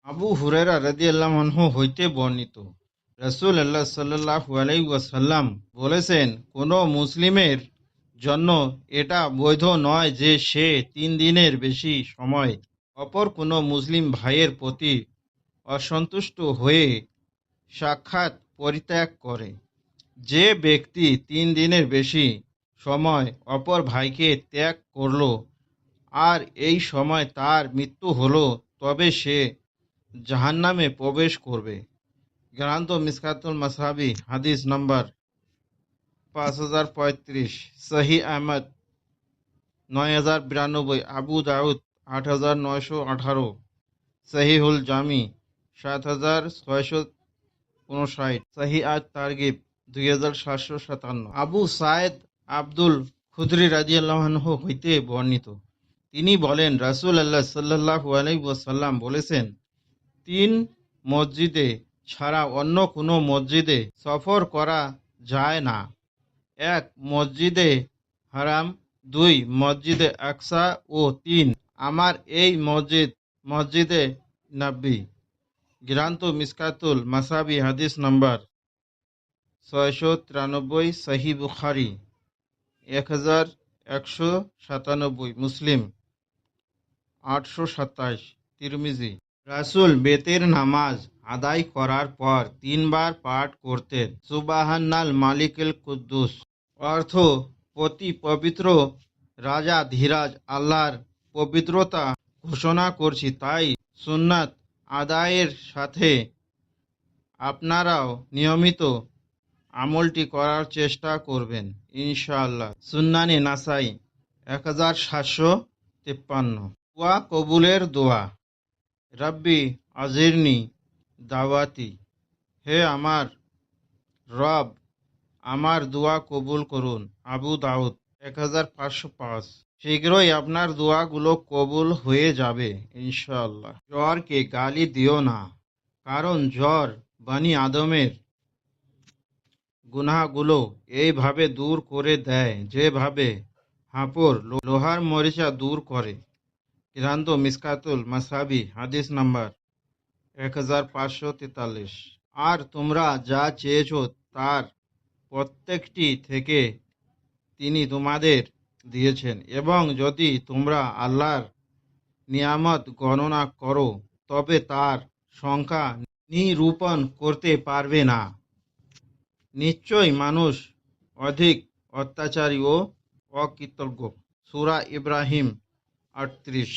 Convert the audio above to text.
আবু হুরায়রা রাদিয়াল্লাহু আনহু হইতে বর্ণিত, রাসূলুল্লাহ সাল্লাল্লাহু আলাইহি ওয়াসাল্লাম বলেছেন, কোনো মুসলিমের জন্য এটা বৈধ নয় যে সে 3 দিনের বেশি সময় অপর কোনো মুসলিম ভাইয়ের প্রতি অসন্তুষ্ট হয়ে সাক্ষাৎ পরিত্যাগ করে। যে ব্যক্তি 3 দিনের বেশি সময় অপর ভাইকে ত্যাগ করল আর এই সময় তার মৃত্যু হলো, তবে সে জাহান্নামে প্রবেশ করবে। গ্রন্থ মিসকাতুল মাসাবি, হাদিস নম্বর 5035, সহি আহমদ 9092, আবু দাউদ 8918, সহিহুল জামি 7659, সহি আত তারগিব 2757। আবু সায়েদ আব্দুল খুদরি রাদিয়াল্লাহু আনহু হইতে বর্ণিত, তিনি বলেন, রাসূলুল্লাহ সাল্লাল্লাহু আলাইহি ওয়াসাল্লাম বলেছেন, 3 মসজিদে ছাড়া অন্য কোনো মসজিদে সফর করা যায় না। 1 মসজিদে হারাম, 2 মসজিদে আকসা ও 3 আমার এই মসজিদ, মসজিদে নববী। গ্রন্থ মিসকাতুল মাসাবি, হাদিস নম্বর 693, সহি বুখারী 1197, মুসলিম 827, তিরমিজি। রাসূল বেতের নামাজ আদায় করার পর 3 বার পাঠ করতেন, সুবহানাল মালিকুল কুদ্দুস, অর্থ অতি পবিত্র রাজা ধীরাজ আল্লাহর পবিত্রতা ঘোষণা করছি। তাই সুন্নাত আদায়ের সাথে আপনারাও নিয়মিত আমলটি করার চেষ্টা করবেন ইনশাআল্লাহ। সুন্নানে নাসাই 1753। দোয়া কবুলের দোয়া। রব্বি আজিরনি দাওয়াতি, হে আমার রব, আমার দোয়া কবুল করুন। আবু দাউদ 1505। শীঘ্রই আপনার দোয়াগুলো কবুল হয়ে যাবে ইনশাআল্লাহ। জ্বরকে গালি দিও না, কারণ জ্বর বনি আদমের গুনাহগুলো এইভাবে দূর করে দেয় যেভাবে হাঁপড় লোহার মরিচা দূর করে। গ্রন্থ মিসকাতুল মাসাবি, হাদিস নাম্বার 1543। আর তোমরা যা চেয়েছ তার প্রত্যেকটি থেকে তিনি তোমাদের দিয়েছেন, এবং যদি তোমরা আল্লাহর নিয়ামত গণনা করো তবে তার সংখ্যা নিরূপণ করতে পারবে না। নিশ্চয়ই মানুষ অধিক অত্যাচারী ও অকৃতজ্ঞ। সূরা ইব্রাহিম 38।